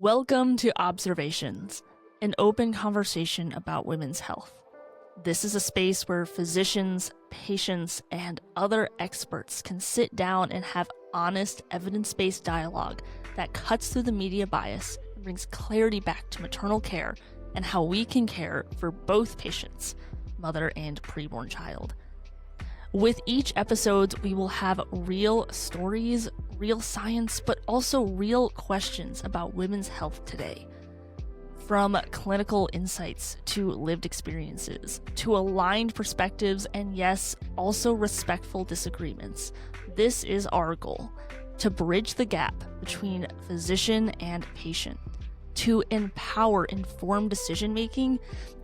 Welcome to Observations, an open conversation about women's health. This is a space where physicians, patients, and other experts can sit down and have honest, evidence-based dialogue that cuts through the media bias and brings clarity back to maternal care and how we can care for both patients, mother and preborn child. With each episode, we will have real stories, real science, but also real questions about women's health today. From clinical insights to lived experiences, to aligned perspectives, and yes, also respectful disagreements. This is our goal, to bridge the gap between physician and patient, to empower informed decision-making,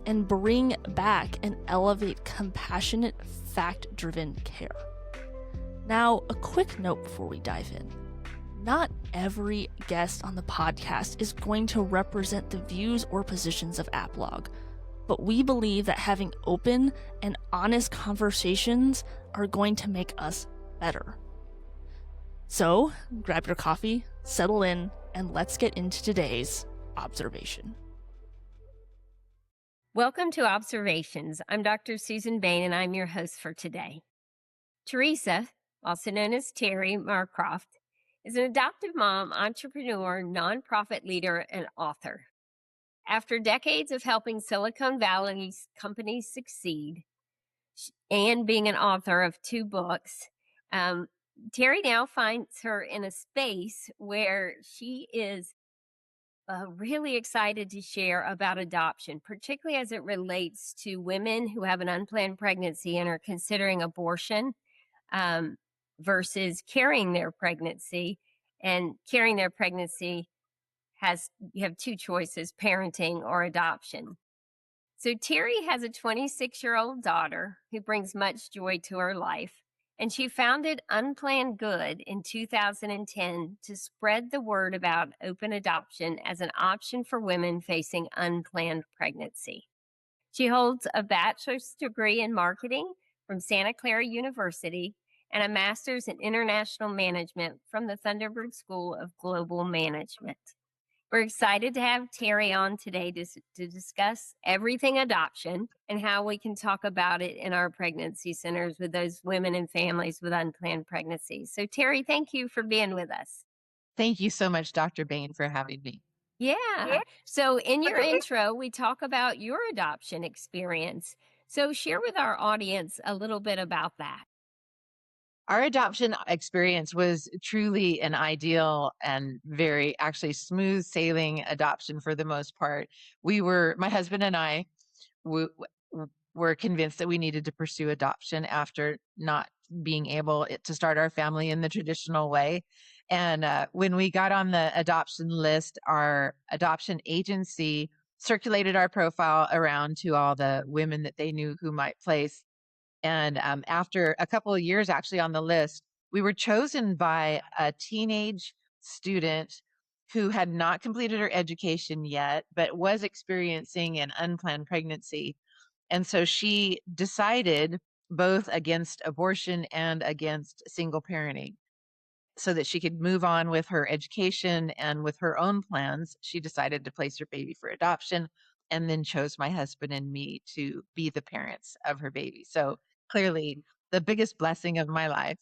and bring back and elevate compassionate, fact-driven care. Now, a quick note before we dive in. Not every guest on the podcast is going to represent the views or positions of Applog, but we believe that having open and honest conversations are going to make us better. So, grab your coffee, settle in, and let's get into today's observation. Welcome to Observations. I'm Dr. Susan Bane, and I'm your host for today. Teresa, also known as Terri Marcroft, is an adoptive mom, entrepreneur, nonprofit leader, and author. After decades of helping Silicon Valley companies succeed and being an author of 2 books, Terri now finds her in a space where she is really excited to share about adoption, particularly as it relates to women who have an unplanned pregnancy and are considering abortion versus carrying their pregnancy. And carrying their pregnancy you have 2 choices, parenting or adoption. So Terri has a 26-year-old daughter who brings much joy to her life. And she founded Unplanned Good in 2010 to spread the word about open adoption as an option for women facing unplanned pregnancy. She holds a bachelor's degree in marketing from Santa Clara University and a master's in international management from the Thunderbird School of Global Management. We're excited to have Terri on today to discuss everything adoption and how we can talk about it in our pregnancy centers with those women and families with unplanned pregnancies. So Terri, thank you for being with us. Thank you so much, Dr. Bane, for having me. Yeah. So in your intro, we talk about your adoption experience. So share with our audience a little bit about that. Our adoption experience was truly an ideal and very actually smooth sailing adoption for the most part. My husband and I were convinced that we needed to pursue adoption after not being able to start our family in the traditional way. And when we got on the adoption list, our adoption agency circulated our profile around to all the women that they knew who might place. And after a couple of years actually on the list, we were chosen by a teenage student who had not completed her education yet, but was experiencing an unplanned pregnancy. And so she decided both against abortion and against single parenting so that she could move on with her education and with her own plans. She decided to place her baby for adoption and then chose my husband and me to be the parents of her baby. So clearly the biggest blessing of my life,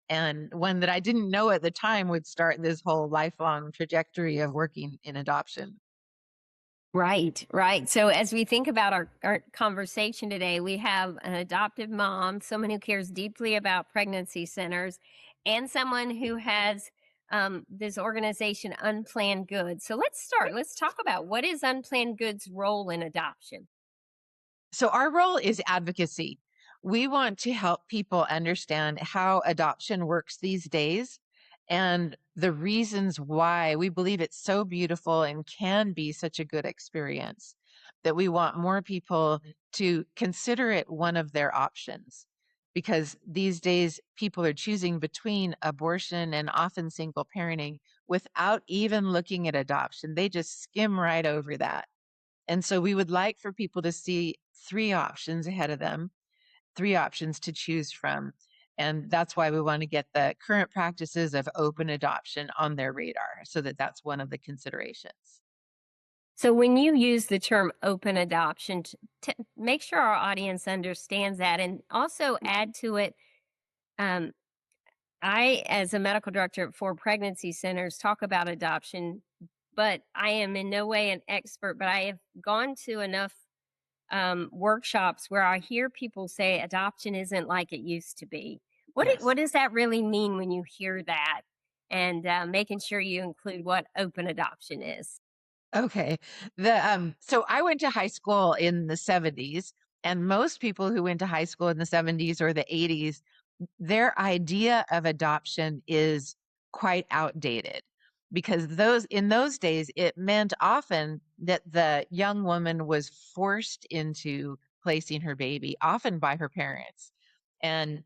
and one that I didn't know at the time would start this whole lifelong trajectory of working in adoption. Right. So as we think about our conversation today, we have an adoptive mom, someone who cares deeply about pregnancy centers, and someone who has this organization, Unplanned Good. So let's start. Let's talk about what is Unplanned Good's role in adoption. So our role is advocacy. We want to help people understand how adoption works these days and the reasons why we believe it's so beautiful and can be such a good experience, that we want more people to consider it one of their options. Because these days, people are choosing between abortion and often single parenting without even looking at adoption. They just skim right over that. And so we would like for people to see 3 options ahead of them, 3 options to choose from. And that's why we want to get the current practices of open adoption on their radar, so that that's one of the considerations. So when you use the term open adoption, make sure our audience understands that, and also add to it. Um, I, as a medical director for pregnancy centers, talk about adoption, but I am in no way an expert. But I have gone to enough workshops where I hear people say adoption isn't like it used to be. Yes. What does that really mean when you hear that? And making sure you include what open adoption is. Okay. So I went to high school in the 70s, and most people who went to high school in the 70s or the 80s, their idea of adoption is quite outdated, because those in those days it meant often that the young woman was forced into placing her baby, often by her parents. And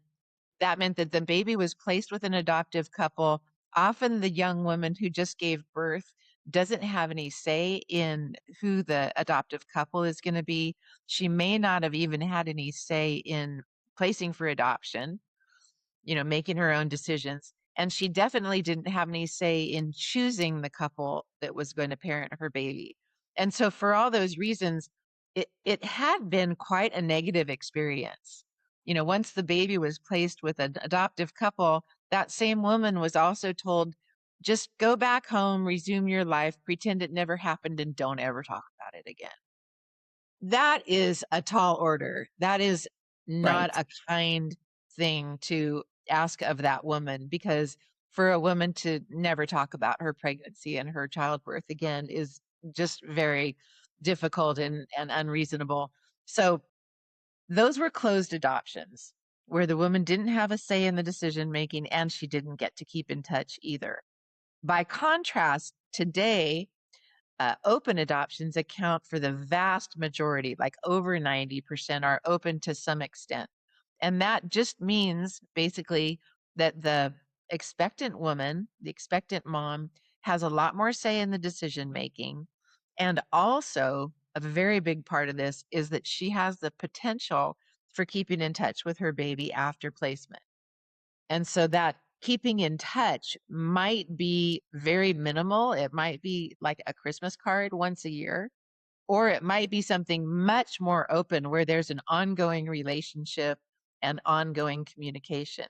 that meant that the baby was placed with an adoptive couple. Often the young woman who just gave birth doesn't have any say in who the adoptive couple is going to be. She may not have even had any say in placing for adoption, making her own decisions. And she definitely didn't have any say in choosing the couple that was going to parent her baby. And so, for all those reasons, it had been quite a negative experience. Once the baby was placed with an adoptive couple, that same woman was also told, just go back home, resume your life, pretend it never happened, and don't ever talk about it again. That is a tall order. That is not Right. a kind thing to ask of that woman, because for a woman to never talk about her pregnancy and her childbirth again is just very difficult and unreasonable. So those were closed adoptions where the woman didn't have a say in the decision making, and she didn't get to keep in touch either. By contrast, today, open adoptions account for the vast majority, like over 90% are open to some extent. And that just means basically that the expectant woman, the expectant mom, has a lot more say in the decision making. And also, a very big part of this is that she has the potential for keeping in touch with her baby after placement. And so that keeping in touch might be very minimal. It might be like a Christmas card once a year, or it might be something much more open where there's an ongoing relationship and ongoing communication.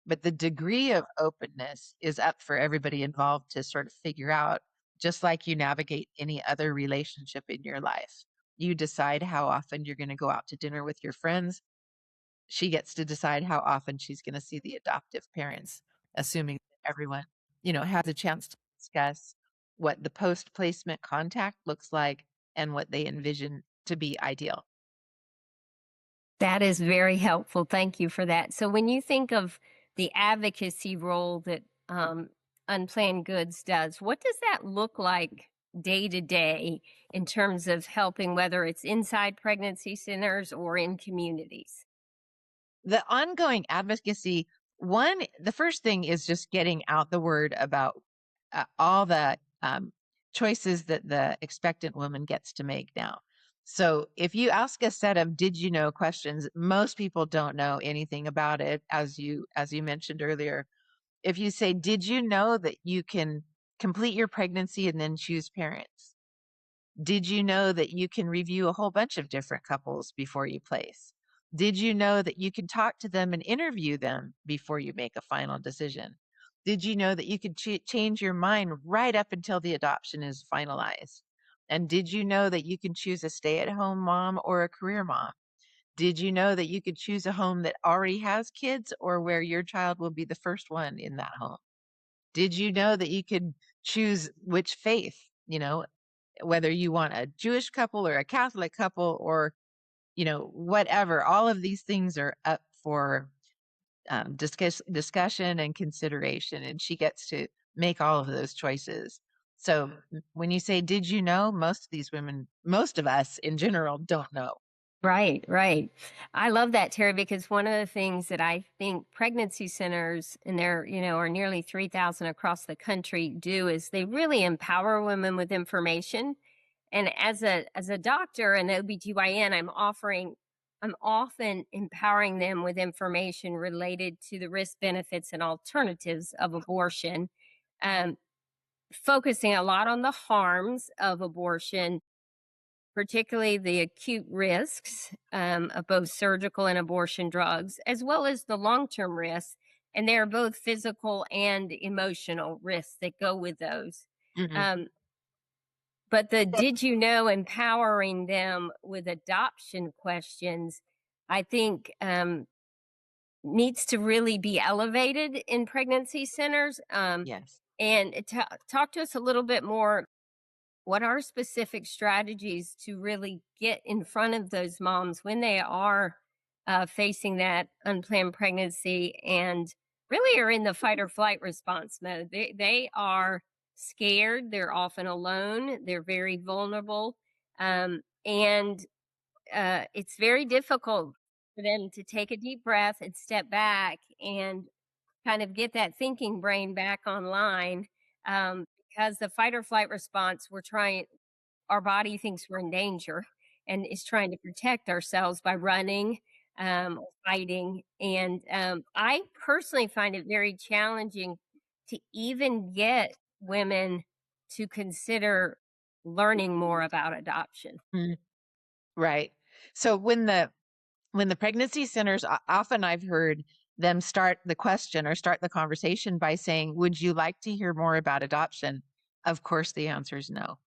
But the degree of openness is up for everybody involved to sort of figure out, just like you navigate any other relationship in your life. You decide how often you're going to go out to dinner with your friends. She gets to decide how often she's going to see the adoptive parents, assuming that everyone, has a chance to discuss what the post placement contact looks like and what they envision to be ideal. That is very helpful. Thank you for that. So, when you think of the advocacy role that Unplanned Goods does, what does that look like day to day in terms of helping, whether it's inside pregnancy centers or in communities? The ongoing advocacy, the first thing is just getting out the word about all the choices that the expectant woman gets to make now. So if you ask a set of did you know questions, most people don't know anything about it, as you mentioned earlier. If you say, did you know that you can complete your pregnancy and then choose parents? Did you know that you can review a whole bunch of different couples before you place? Did you know that you can talk to them and interview them before you make a final decision? Did you know that you could change your mind right up until the adoption is finalized? And did you know that you can choose a stay at home mom or a career mom? Did you know that you could choose a home that already has kids or where your child will be the first one in that home? Did you know that you could choose which faith, whether you want a Jewish couple or a Catholic couple or, whatever? All of these things are up for discussion and consideration, and she gets to make all of those choices. So when you say, did you know, most of these women, most of us in general, don't know. Right, right. I love that, Terry, because one of the things that I think pregnancy centers, and there, are nearly 3,000 across the country, do is they really empower women with information. And as a doctor and OBGYN, I'm offering I'm often empowering them with information related to the risk, benefits, and alternatives of abortion, um, focusing a lot on the harms of abortion, particularly the acute risks of both surgical and abortion drugs, as well as the long term risks. And there are both physical and emotional risks that go with those. Hmm. Um, but the did you know, empowering them with adoption questions, I think needs to really be elevated in pregnancy centers. Yes. And talk to us a little bit more. What are specific strategies to really get in front of those moms when they are facing that unplanned pregnancy and really are in the fight or flight response mode? They are scared. They're often alone. They're very vulnerable. And it's very difficult for them to take a deep breath and step back and kind of get that thinking brain back online, because the fight or flight response, our body thinks we're in danger and is trying to protect ourselves by running, or fighting. And I personally find it very challenging to even get women to consider learning more about adoption. Mm, right. So when the pregnancy centers, often I've heard them start the question or start the conversation by saying, "Would you like to hear more about adoption?" Of course, the answer is no.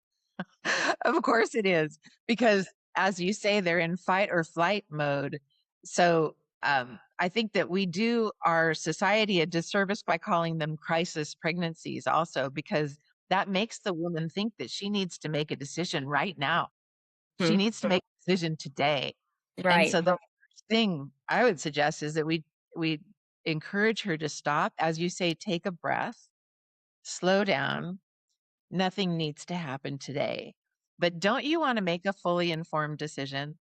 Of course it is, because as you say, they're in fight or flight mode. So I think that we do our society a disservice by calling them crisis pregnancies, also, because that makes the woman think that she needs to make a decision right now. She Hmm. needs to make a decision today. And Right. so the first thing I would suggest is that we encourage her to stop, as you say, take a breath, slow down. Nothing needs to happen today. But don't you want to make a fully informed decision?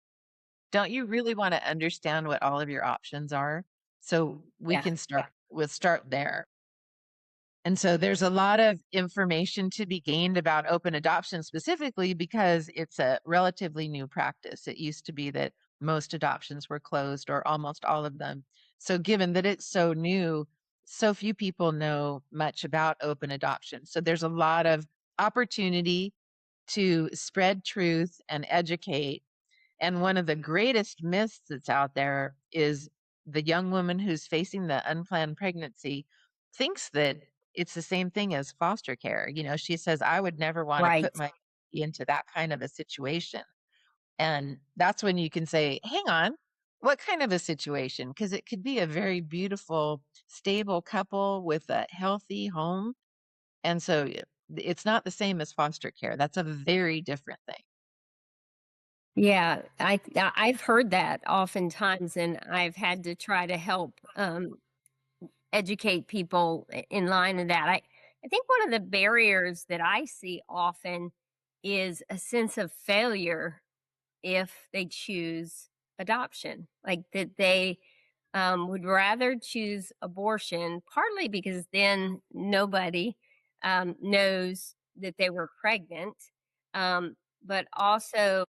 Don't you really want to understand what all of your options are? So we Yeah. can start there. And so there's a lot of information to be gained about open adoption specifically because it's a relatively new practice. It used to be that most adoptions were closed or almost all of them. So given that it's so new, so few people know much about open adoption. So there's a lot of opportunity to spread truth and educate. And one of the greatest myths that's out there is the young woman who's facing the unplanned pregnancy thinks that it's the same thing as foster care. She says, "I would never want to Right. put my baby into that kind of a situation." And that's when you can say, "Hang on, what kind of a situation?" Because it could be a very beautiful, stable couple with a healthy home. And so it's not the same as foster care. That's a very different thing. Yeah, I've heard that oftentimes, and I've had to try to help educate people in line with that. I think one of the barriers that I see often is a sense of failure if they choose adoption, like that they would rather choose abortion, partly because then nobody knows that they were pregnant, but also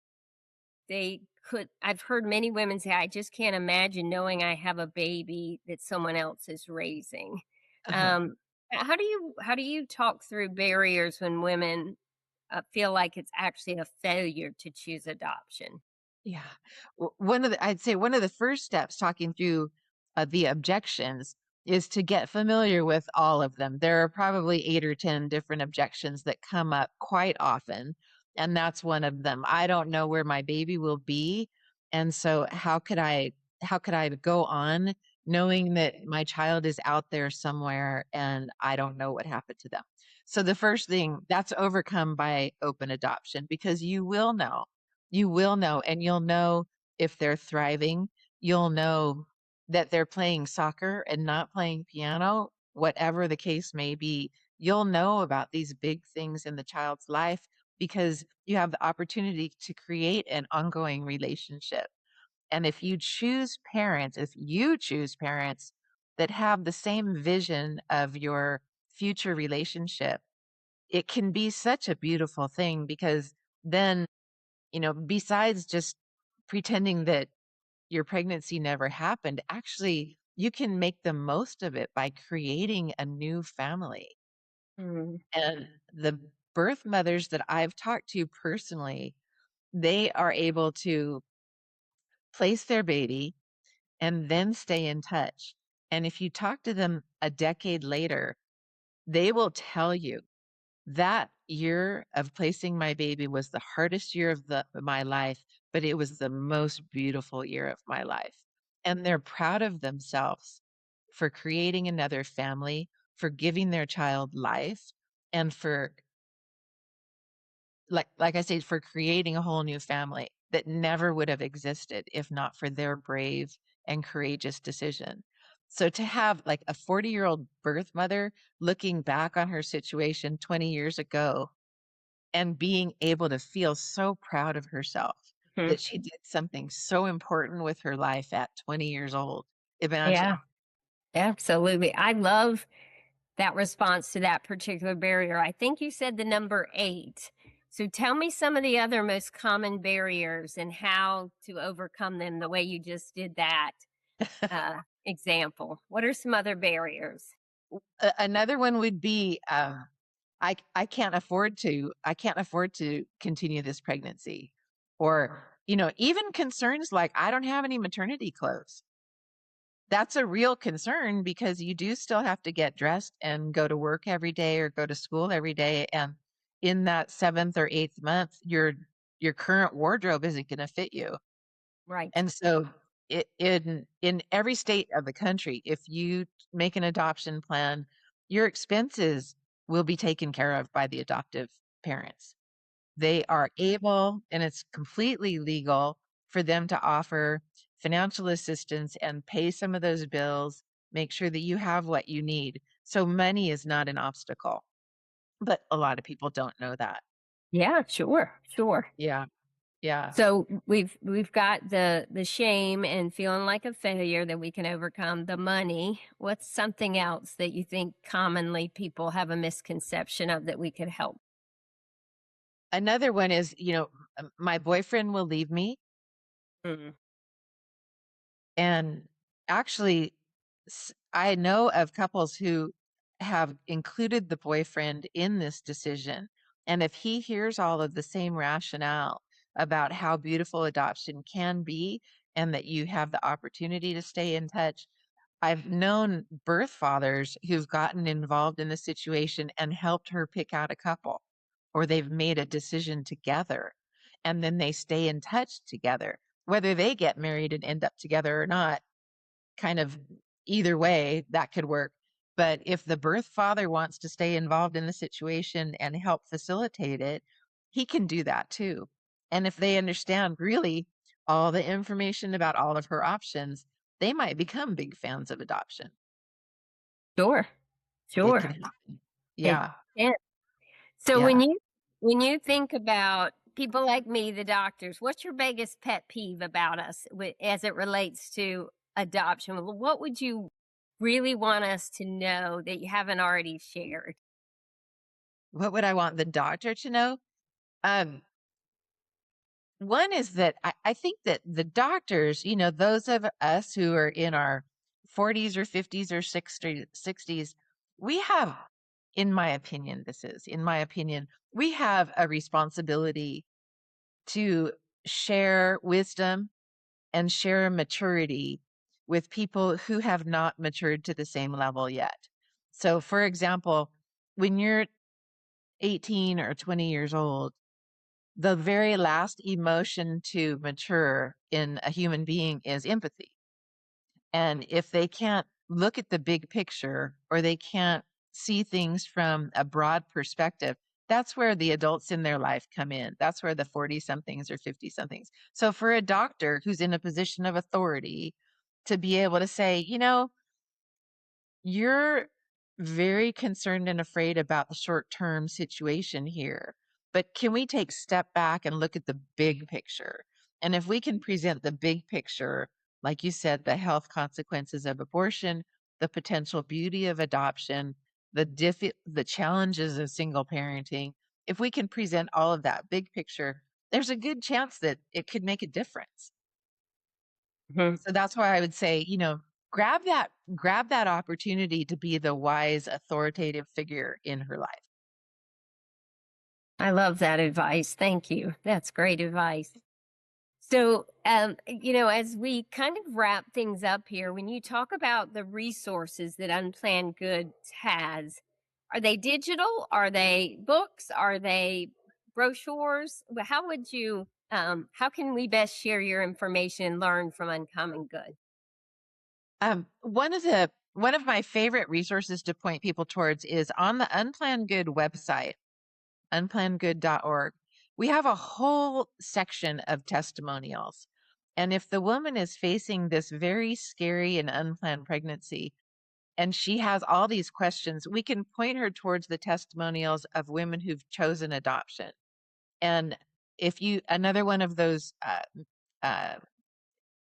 I've heard many women say, "I just can't imagine knowing I have a baby that someone else is raising." Uh-huh. Um, how do you talk through barriers when women feel like it's actually a failure to choose adoption? Yeah. I'd say one of the first steps talking through the objections is to get familiar with all of them. There are probably 8 or 10 different objections that come up quite often. And that's one of them. I don't know where my baby will be. And so how could I go on knowing that my child is out there somewhere and I don't know what happened to them? So the first thing that's overcome by open adoption, because you will know, and you'll know if they're thriving. You'll know that they're playing soccer and not playing piano, whatever the case may be. You'll know about these big things in the child's life because you have the opportunity to create an ongoing relationship. And if you choose parents that have the same vision of your future relationship, it can be such a beautiful thing because then besides just pretending that your pregnancy never happened, actually, you can make the most of it by creating a new family. Mm. And the birth mothers that I've talked to personally, they are able to place their baby and then stay in touch. And if you talk to them a decade later, they will tell you that year of placing my baby was the hardest year of my life, but it was the most beautiful year of my life. And they're proud of themselves for creating another family, for giving their child life, and for like I said, for creating a whole new family that never would have existed if not for their brave and courageous decision. So to have like a 40-year-old birth mother looking back on her situation 20 years ago and being able to feel so proud of herself Mhm. that she did something so important with her life at 20 years old. Imagine. Yeah, absolutely. I love that response to that particular barrier. I think you said the number 8. So tell me some of the other most common barriers and how to overcome them the way you just did that example. What are some other barriers? Another one would be I can't afford to continue this pregnancy. Or, even concerns like I don't have any maternity clothes. That's a real concern because you do still have to get dressed and go to work every day or go to school every day. And in that 7th or 8th month, your current wardrobe isn't going to fit you. Right. And so in every state of the country, if you make an adoption plan, your expenses will be taken care of by the adoptive parents. They are able, and it's completely legal for them to offer financial assistance and pay some of those bills, make sure that you have what you need. So money is not an obstacle. But a lot of people don't know that. Yeah, sure, sure. Yeah. Yeah. So we've got the shame and feeling like a failure that we can overcome, the money. What's something else that you think commonly people have a misconception of that we could help? Another one is, my boyfriend will leave me. Mm. And actually, I know of couples who have included the boyfriend in this decision. And if he hears all of the same rationale about how beautiful adoption can be and that you have the opportunity to stay in touch, I've known birth fathers who've gotten involved in the situation and helped her pick out a couple, or they've made a decision together and then they stay in touch together. Whether they get married and end up together or not, kind of either way, that could work. But if the birth father wants to stay involved in the situation and help facilitate it, he can do that too. And if they understand really all the information about all of her options, they might become big fans of adoption. Sure, It sure. can happen. It Yeah. can. So Yeah. when you think about people like me, the doctors, what's your biggest pet peeve about us as it relates to adoption? What would you really want us to know that you haven't already shared? What would I want the doctor to know? Um, One is that I think that the doctors, those of us who are in our 40s or 50s or 60s, we have, in my opinion, we have a responsibility to share wisdom and share maturity with people who have not matured to the same level yet. So, for example, when you're 18 or 20 years old, the very last emotion to mature in a human being is empathy. And if they can't look at the big picture or they can't see things from a broad perspective, that's where the adults in their life come in. That's where the 40 somethings or 50 somethings. So for a doctor who's in a position of authority to be able to say, you're very concerned and afraid about the short-term situation here, but can we take step back and look at the big picture? And if we can present the big picture, like you said, the health consequences of abortion, the potential beauty of adoption, the challenges of single parenting, if we can present all of that big picture, there's a good chance that it could make a difference. Mhm. So that's why I would say, grab that opportunity to be the wise, authoritative figure in her life. I love that advice. Thank you. That's great advice. So, as we kind of wrap things up here, when you talk about the resources that Unplanned Goods has, are they digital? Are they books? Are they brochures? How would you, how can we best share your information and learn from Uncommon Good? One of my favorite resources to point people towards is on the Unplanned Good website, unplannedgood.org. We have a whole section of testimonials. And if the woman is facing this very scary and unplanned pregnancy, and she has all these questions, we can point her towards the testimonials of women who've chosen adoption. And if you, another one of those uh,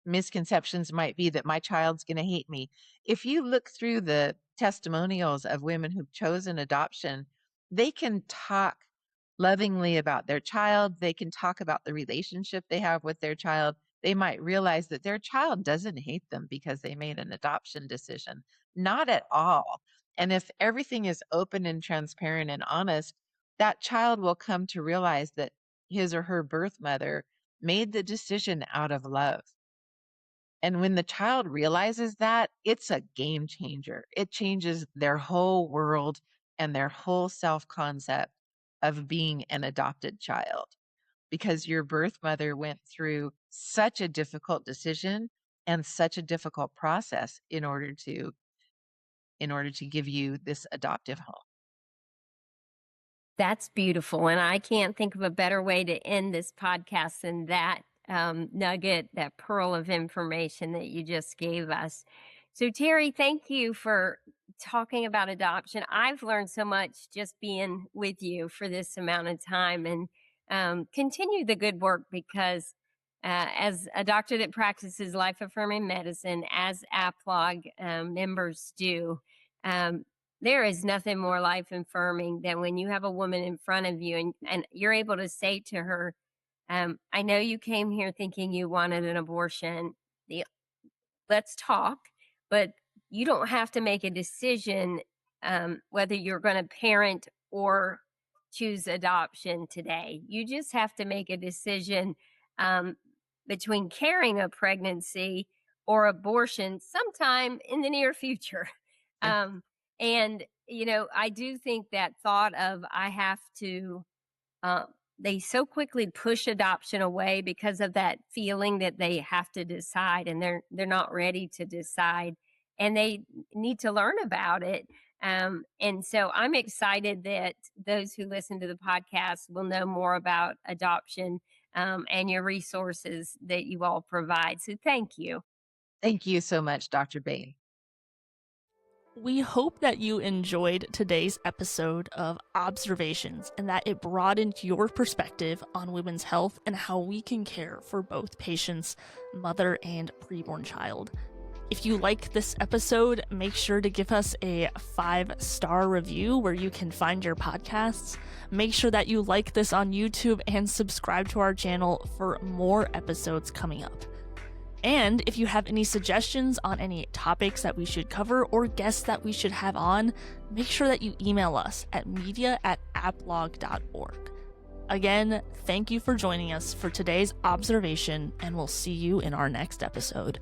misconceptions might be that my child's going to hate me. If you look through the testimonials of women who've chosen adoption, they can talk lovingly about their child. They can talk about the relationship they have with their child. They might realize that their child doesn't hate them because they made an adoption decision. Not at all. And if everything is open and transparent and honest, that child will come to realize that his or her birth mother made the decision out of love. And when the child realizes that, it's a game changer. It changes their whole world and their whole self concept of being an adopted child because your birth mother went through such a difficult decision and such a difficult process in order to give you this adoptive home. That's beautiful. And I can't think of a better way to end this podcast than that nugget, that pearl of information that you just gave us. So, Terri, thank you for talking about adoption. I've learned so much just being with you for this amount of time, and continue the good work because as a doctor that practices life affirming medicine, as APLOG members do, um, there is nothing more life affirming than when you have a woman in front of you and you're able to say to her, I know you came here thinking you wanted an abortion. The, let's talk, but you don't have to make a decision whether you're going to parent or choose adoption today. You just have to make a decision um, between carrying a pregnancy or abortion sometime in the near future. Yeah. And, I do think that thought of I have to, uh, they so quickly push adoption away because of that feeling that they have to decide and they're not ready to decide and they need to learn about it. And so I'm excited that those who listen to the podcast will know more about adoption and your resources that you all provide. So thank you. Thank you so much, Dr. Bane. We hope that you enjoyed today's episode of Observations and that it broadened your perspective on women's health and how we can care for both patients, mother, and preborn child. If you like this episode, make sure to give us a 5-star review where you can find your podcasts. Make sure that you like this on YouTube and subscribe to our channel for more episodes coming up. And if you have any suggestions on any topics that we should cover or guests that we should have on, make sure that you email us at media@aplog.org. Again, thank you for joining us for today's observation, and we'll see you in our next episode.